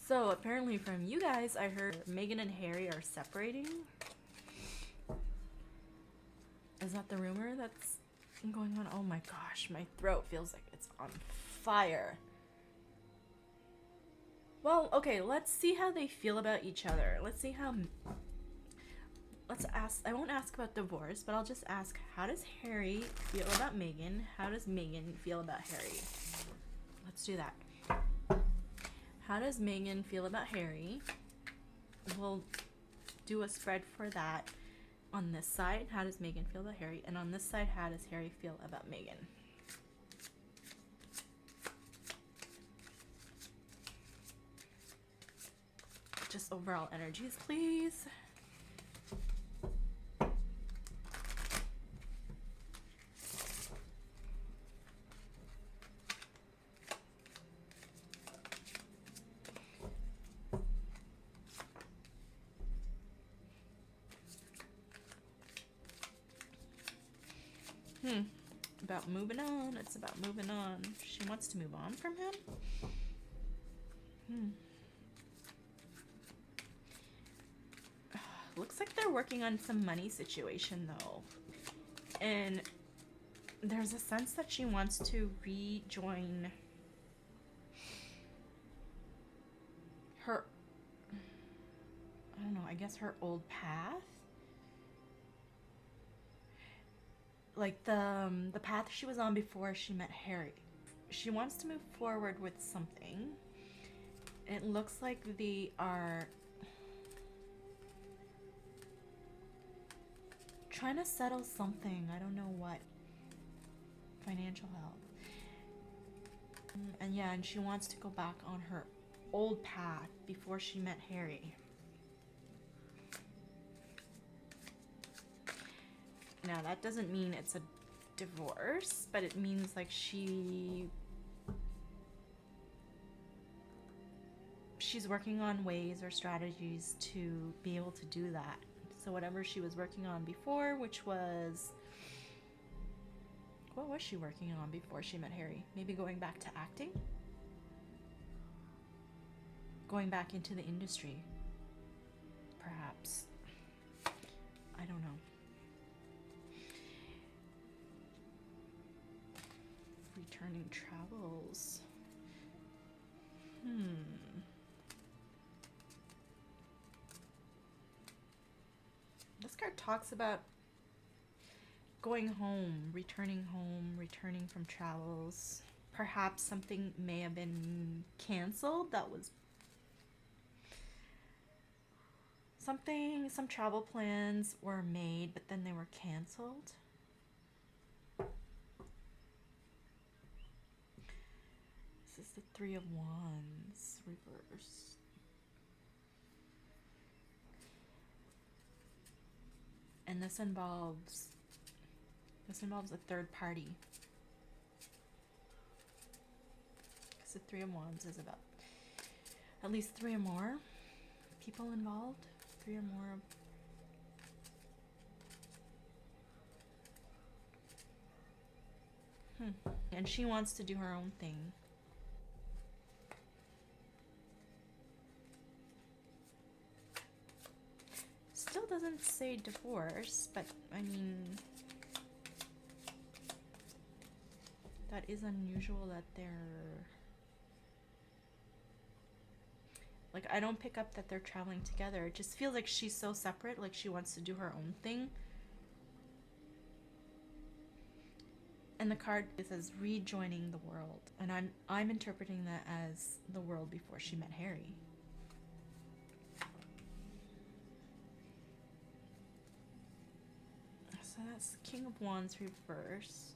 So apparently from you guys, I heard Meghan and Harry are separating. Is that the rumor that's going on? Oh my gosh, my throat feels like it's on fire. Well, okay, let's see how they feel about each other. Let's see how... Let's ask... I won't ask about divorce, but I'll just ask, how does Harry feel about Meghan? How does Meghan feel about Harry? Let's do that. How does Meghan feel about Harry? We'll do a spread for that. On this side, how does Meghan feel about Harry? And on this side, how does Harry feel about Meghan? Just overall energies, please. About moving on. It's about moving on. She wants to move on from him. Looks like they're working on some money situation though. And there's a sense that she wants to rejoin her, I don't know, I guess her old path. Like the path she was on before she met Harry. She wants to move forward with something. It looks like they are trying to settle something. I don't know what. Financial health. And yeah, and she wants to go back on her old path before she met Harry. Now, that doesn't mean it's a divorce, but it means like she's working on ways or strategies to be able to do that. So whatever she was working on before, which was... What was she working on before she met Harry? Maybe going back to acting? Going back into the industry? Perhaps. I don't know. Returning travels. This card talks about going home, returning from travels. Perhaps something may have been canceled that was some travel plans were made, but then they were canceled. This is the Three of Wands reversed. And this involves a third party. Because the Three of Wands is about at least three or more people involved. Three or more. And she wants to do her own thing. Still doesn't say divorce, but I mean, that is unusual that they're like, I don't pick up that they're traveling together. It just feels like she's so separate, like she wants to do her own thing. And the card says rejoining the world, and I'm interpreting that as the world before she met Harry. So that's King of Wands reverse.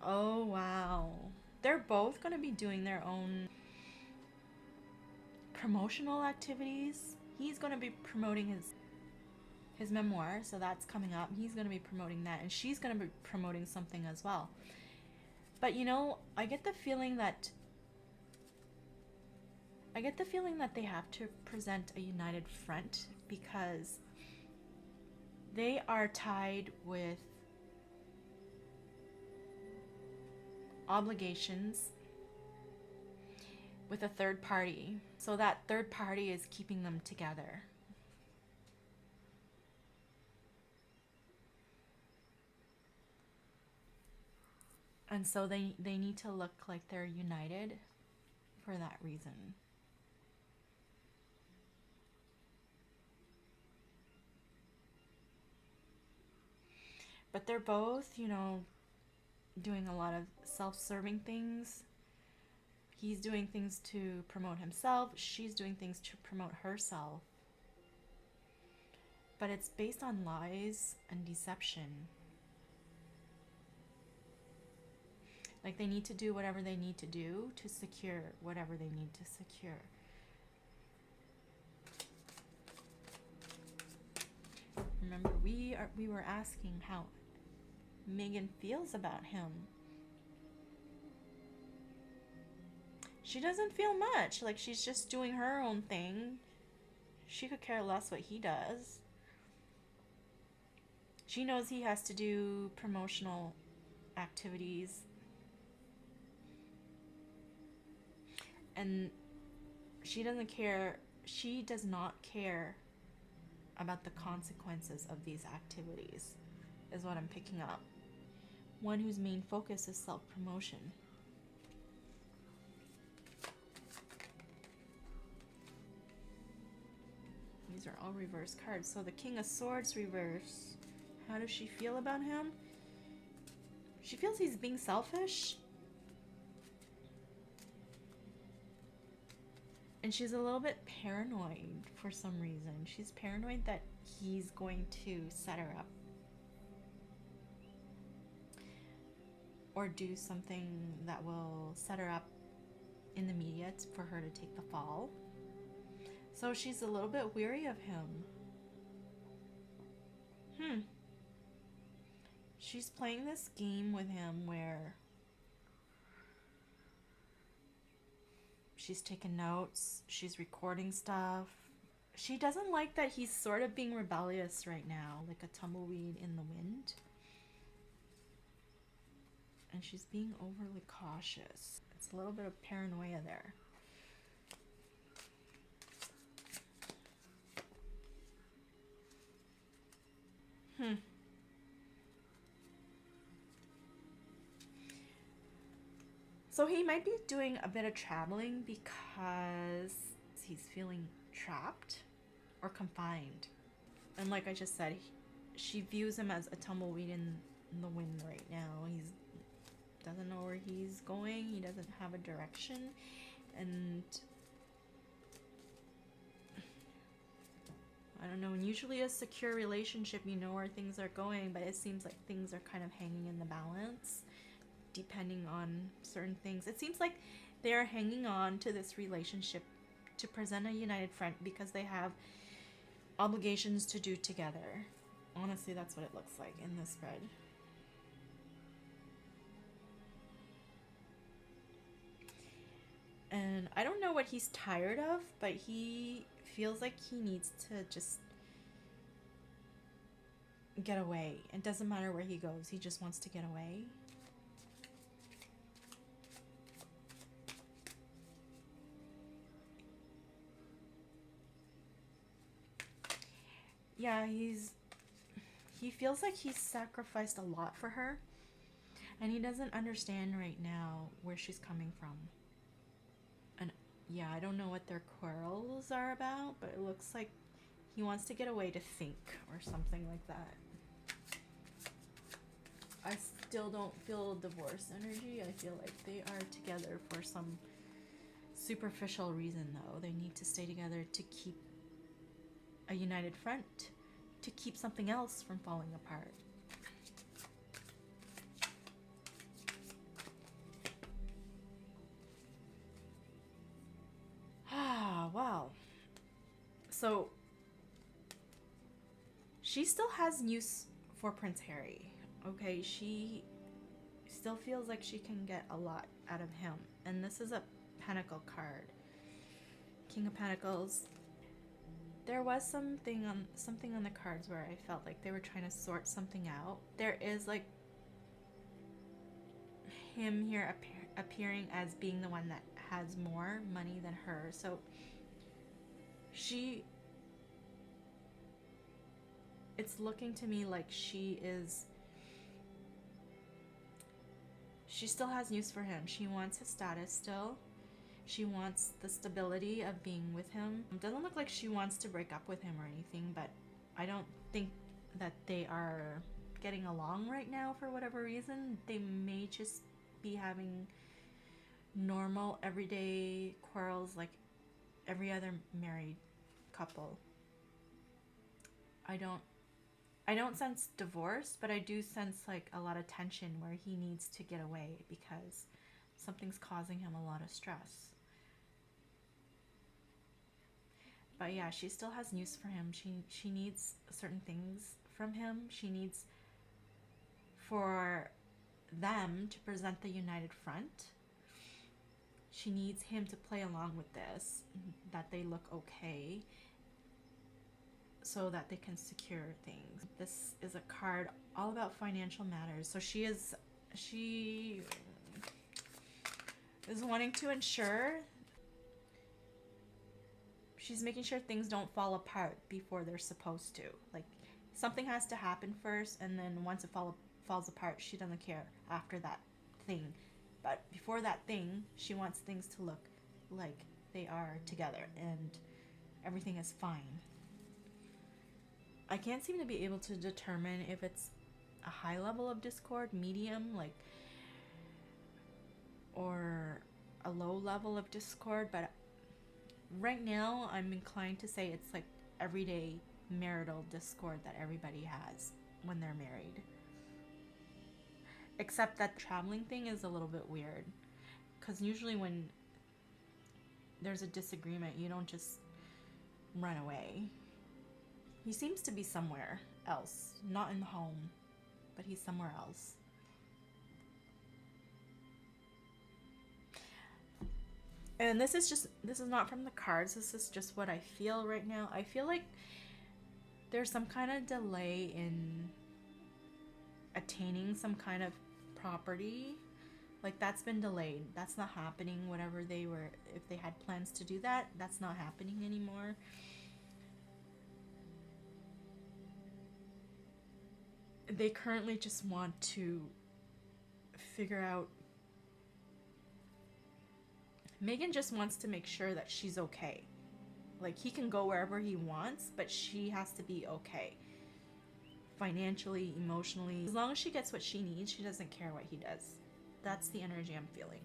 Oh wow, they're both going to be doing their own promotional activities. He's going to be promoting his memoir, so that's coming up. He's going to be promoting that, and she's going to be promoting something as well. But you know, I get the feeling that they have to present a united front, because they are tied with obligations with a third party. So that third party is keeping them together. And so they need to look like they're united for that reason. But they're both, doing a lot of self-serving things. He's doing things to promote himself. She's doing things to promote herself. But it's based on lies and deception. Like, they need to do whatever they need to do to secure whatever they need to secure. Remember, we were asking how Meghan feels about him. She doesn't feel much. Like, she's just doing her own thing. She could care less what he does. She knows he has to do promotional activities. And she doesn't care. She does not care about the consequences of these activities, is what I'm picking up. One whose main focus is self-promotion. These are all reverse cards. So the King of Swords reverse. How does she feel about him? She feels he's being selfish. And she's a little bit paranoid for some reason. She's paranoid that he's going to set her up. Or do something that will set her up in the media for her to take the fall. So she's a little bit weary of him. She's playing this game with him where she's taking notes, she's recording stuff. She doesn't like that he's sort of being rebellious right now, like a tumbleweed in the wind. And she's being overly cautious. It's a little bit of paranoia there. So he might be doing a bit of traveling because he's feeling trapped or confined. And like I just said, she views him as a tumbleweed in the wind right now. He doesn't know where he's going. He doesn't have a direction. And I don't know, and usually a secure relationship, you know where things are going, but it seems like things are kind of hanging in the balance depending on certain things. It seems like they are hanging on to this relationship to present a united front because they have obligations to do together. Honestly, that's what it looks like in this spread. And I don't know what he's tired of, but he feels like he needs to just get away. It doesn't matter where he goes. He just wants to get away. Yeah, he feels like he's sacrificed a lot for her. And he doesn't understand right now where she's coming from. And yeah, I don't know what their quarrels are about, but it looks like he wants to get away to think or something like that. I still don't feel divorce energy. I feel like they are together for some superficial reason, though. They need to stay together to keep a united front, to keep something else from falling apart. Wow. So she still has use for Prince Harry. Okay, she still feels like she can get a lot out of him. And this is a Pentacle card. King of Pentacles. There was something on the cards where I felt like they were trying to sort something out. There is like him here appearing as being the one that has more money than her. So it's looking to me like she still has use for him. She wants his status still. She wants the stability of being with him. It doesn't look like she wants to break up with him or anything, but I don't think that they are getting along right now for whatever reason. They may just be having normal, everyday quarrels like every other married couple. I don't sense divorce, but I do sense like a lot of tension where he needs to get away because something's causing him a lot of stress. But yeah, she still has use for him. She needs certain things from him. She needs for them to present the united front. She needs him to play along with this, that they look okay, so that they can secure things. This is a card all about financial matters. So she is wanting to ensure, she's making sure things don't fall apart before they're supposed to. Like something has to happen first, and then once it falls apart, she doesn't care after that thing. But before that thing, she wants things to look like they are together and everything is fine. I can't seem to be able to determine if it's a high level of discord, medium, like, or a low level of discord, but right now I'm inclined to say it's like everyday marital discord that everybody has when they're married. Except that traveling thing is a little bit weird, because usually when there's a disagreement, you don't just run away. He seems to be somewhere else, not in the home, but he's somewhere else. And this is not from the cards, this is just what I feel right now. I feel like there's some kind of delay in attaining some kind of property. Like that's been delayed. That's not happening. Whatever if they had plans to do that, that's not happening anymore. They currently just want to figure out. Meghan just wants to make sure that she's okay. Like he can go wherever he wants, but she has to be okay. Financially, emotionally. As long as she gets what she needs, she doesn't care what he does. That's the energy I'm feeling.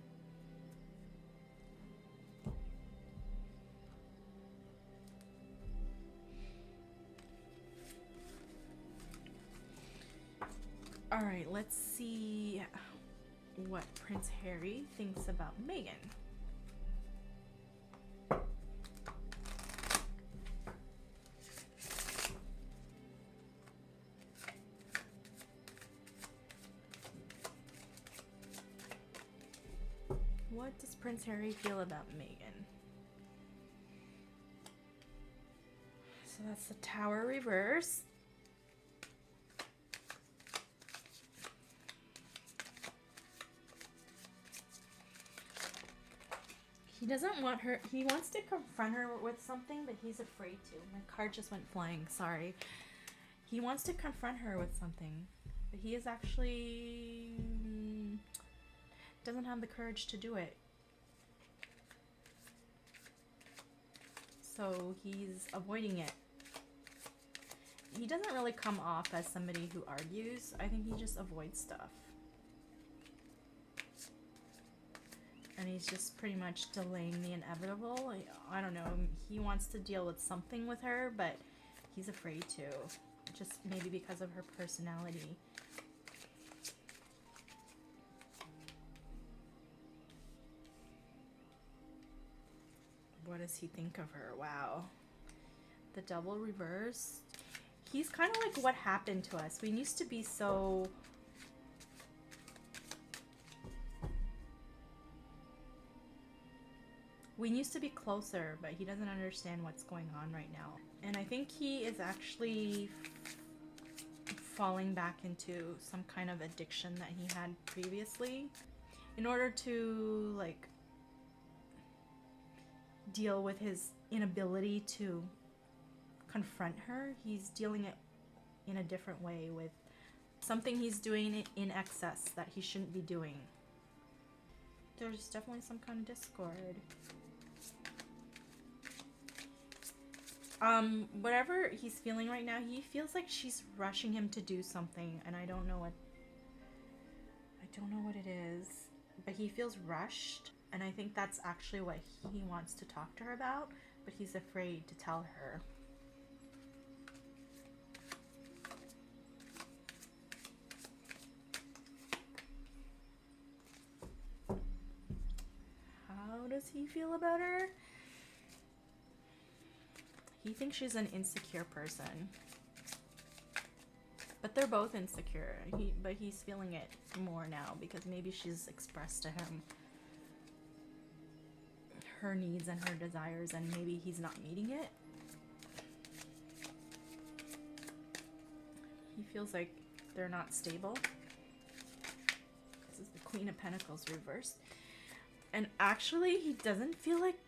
All right, let's see what Prince Harry thinks about Meghan. What does Prince Harry feel about Meghan? So that's the Tower reverse. He doesn't want her, he wants to confront her with something, but he's afraid to. My card just went flying, sorry. He wants to confront her with something, but he is actually doesn't have the courage to do it. So he's avoiding it. He doesn't really come off as somebody who argues. I think he just avoids stuff. And he's just pretty much delaying the inevitable. I don't know. He wants to deal with something with her, but he's afraid to. Just maybe because of her personality. What does he think of her? Wow. The double reverse. He's kind of like what happened to us. We used to be so... We used to be closer, but he doesn't understand what's going on right now. And I think he is actually falling back into some kind of addiction that he had previously. In order to, like, deal with his inability to confront her. He's dealing it in a different way with something he's doing in excess that he shouldn't be doing. There's definitely some kind of discord. Whatever he's feeling right now, he feels like she's rushing him to do something, and I don't know what it is, but he feels rushed, and I think that's actually what he wants to talk to her about, but he's afraid to tell her. How does he feel about her? He thinks she's an insecure person. But they're both insecure. But he's feeling it more now because maybe she's expressed to him her needs and her desires, and maybe he's not meeting it. He feels like they're not stable. This is the Queen of Pentacles reversed. And actually, he doesn't feel like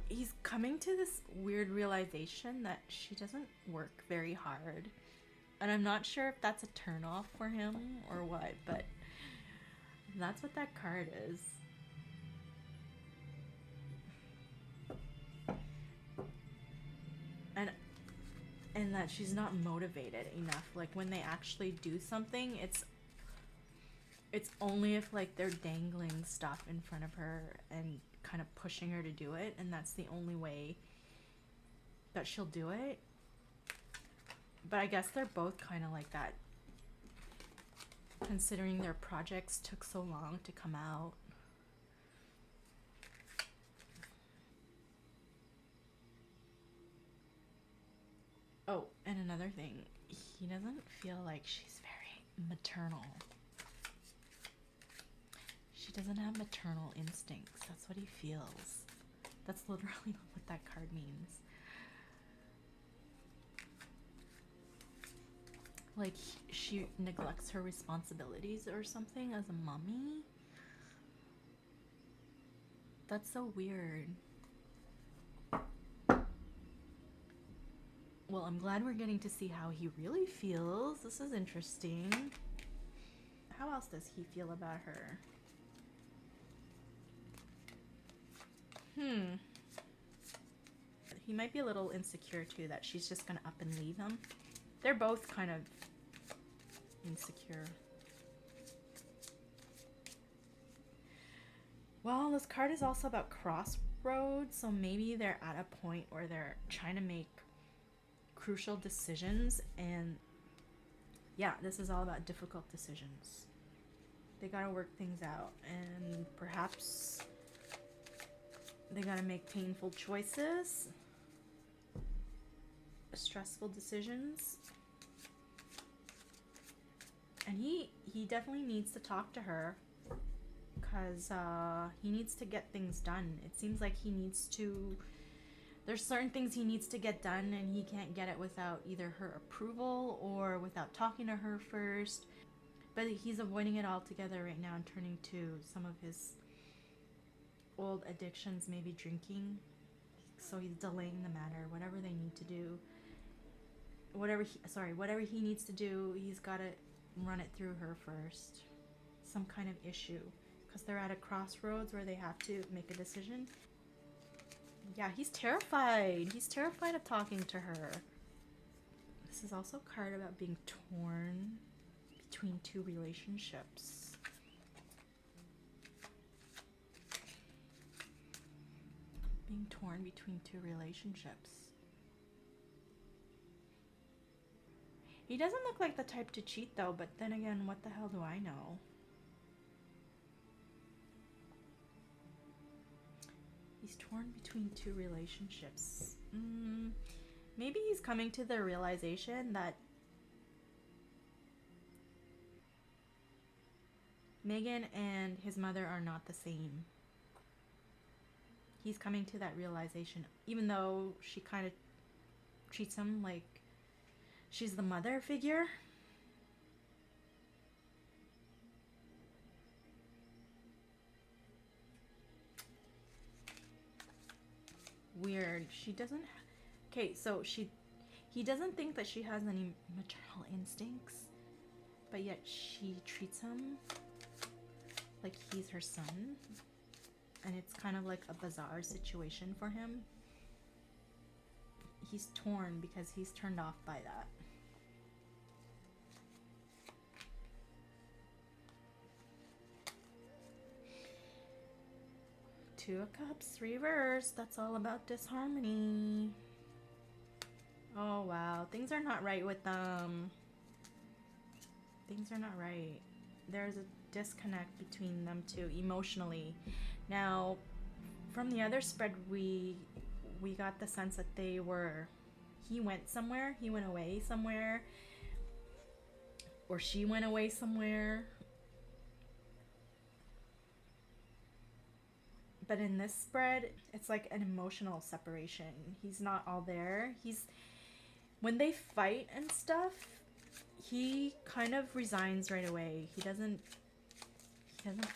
he's coming to this weird realization that she doesn't work very hard. And I'm not sure if that's a turnoff for him or what, but that's what that card is. And that she's not motivated enough. Like when they actually do something, it's only if like they're dangling stuff in front of her and kind of pushing her to do it, and that's the only way that she'll do it. But I guess they're both kind of like that, considering their projects took so long to come out. Oh, and another thing, he doesn't feel like she's very maternal. She doesn't have maternal instincts. That's what he feels. That's literally what that card means. Like she neglects her responsibilities or something as a mommy. That's so weird. Well, I'm glad we're getting to see how he really feels. This is interesting. How else does he feel about her? He might be a little insecure too, that she's just gonna up and leave him. They're both kind of insecure. Well, this card is also about crossroads, so maybe they're at a point where they're trying to make crucial decisions, and yeah, this is all about difficult decisions. They gotta work things out, and perhaps they gotta make painful choices, stressful decisions. And he definitely needs to talk to her, because he needs to get things done. It seems like he needs to, there's certain things he needs to get done, and he can't get it without either her approval or without talking to her first. But he's avoiding it altogether right now and turning to some of his old addictions, maybe drinking. So he's delaying the matter, whatever they need to do. Whatever he needs to do, he's got to run it through her first. Some kind of issue, because they're at a crossroads where they have to make a decision. Yeah, he's terrified. He's terrified of talking to her. This is also a card about being torn between two relationships. Being torn between two relationships. He doesn't look like the type to cheat though, but then again, what the hell do I know? He's torn between two relationships. Maybe he's coming to the realization that Meghan and his mother are not the same. He's coming to that realization, even though she kind of treats him like she's the mother figure. weird. She doesn't. Okay, so he doesn't think that she has any maternal instincts, but yet she treats him like he's her son, and it's kind of like a bizarre situation for him. He's torn because he's turned off by that. Two of Cups reverse. That's all about disharmony. Oh wow, things are not right with them. Things are not right. There's a disconnect between them two emotionally. Now, from the other spread, we got the sense that he went somewhere, he went away somewhere, or she went away somewhere. But in this spread, it's like an emotional separation. He's not all there. When they fight and stuff, he kind of resigns right away. He doesn't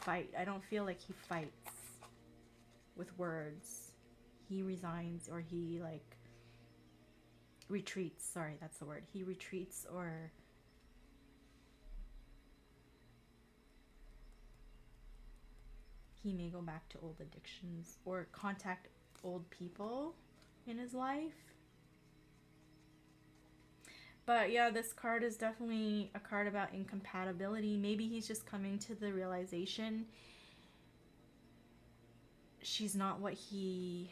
fight. I don't feel like he fights with words. He resigns, or he like retreats. Sorry, that's the word. He retreats, or he may go back to old addictions or contact old people in his life. But yeah, this card is definitely a card about incompatibility. Maybe he's just coming to the realization she's not what he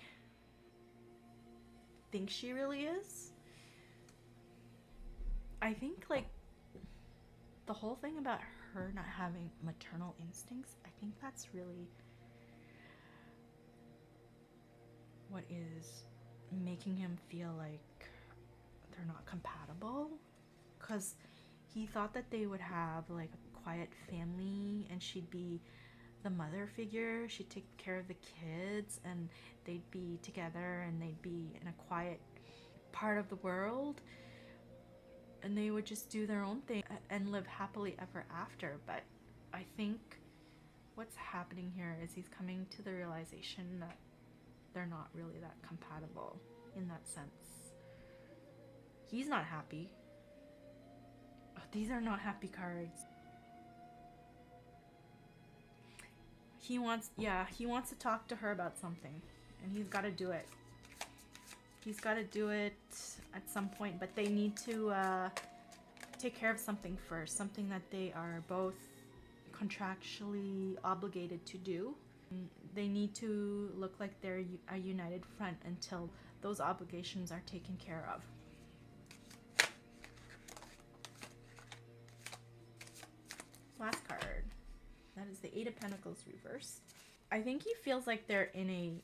thinks she really is. I think like the whole thing about her not having maternal instincts, I think that's really what is making him feel like they're not compatible, because he thought that they would have like a quiet family and she'd be the mother figure, she'd take care of the kids, and they'd be together and they'd be in a quiet part of the world and they would just do their own thing and live happily ever after. But I think what's happening here is he's coming to the realization that they're not really that compatible in that sense. He's not happy. Oh, these are not happy cards. He wants to talk to her about something, and he's got to do it. He's got to do it at some point, but they need to take care of something first, something that they are both contractually obligated to do. They need to look like they're a united front until those obligations are taken care of. Last card. That is the Eight of Pentacles reverse. I think he feels like they're in a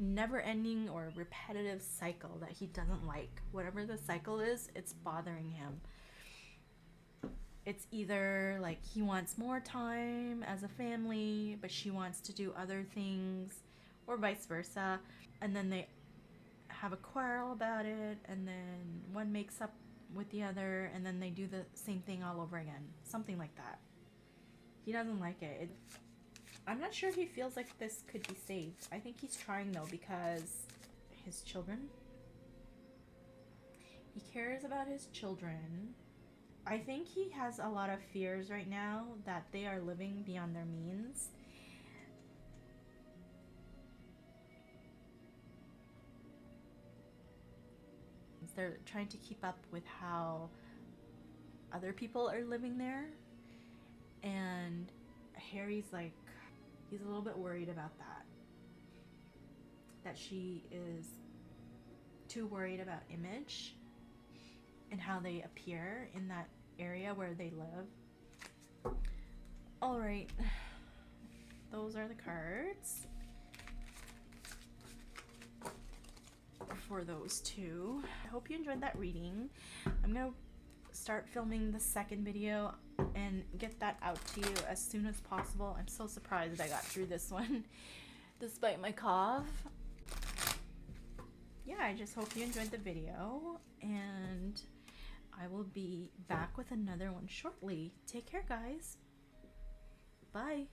never-ending or repetitive cycle that he doesn't like. Whatever the cycle is, it's bothering him. It's either like he wants more time as a family, but she wants to do other things, or vice versa. And then they have a quarrel about it, and then one makes up with the other, and then they do the same thing all over again. Something like that. He doesn't like it. I'm not sure if he feels like this could be saved. I think he's trying though, because his children. He cares about his children. I think he has a lot of fears right now that they are living beyond their means. They're trying to keep up with how other people are living there. And Harry's like, he's a little bit worried about that. That she is too worried about image and how they appear in that area where they live. All right, those are the cards for those two. I hope you enjoyed that reading. I'm gonna start filming the second video and get that out to you as soon as possible. I'm so surprised I got through this one despite my cough. Yeah, I just hope you enjoyed the video, and I will be back with another one shortly. Take care, guys. Bye.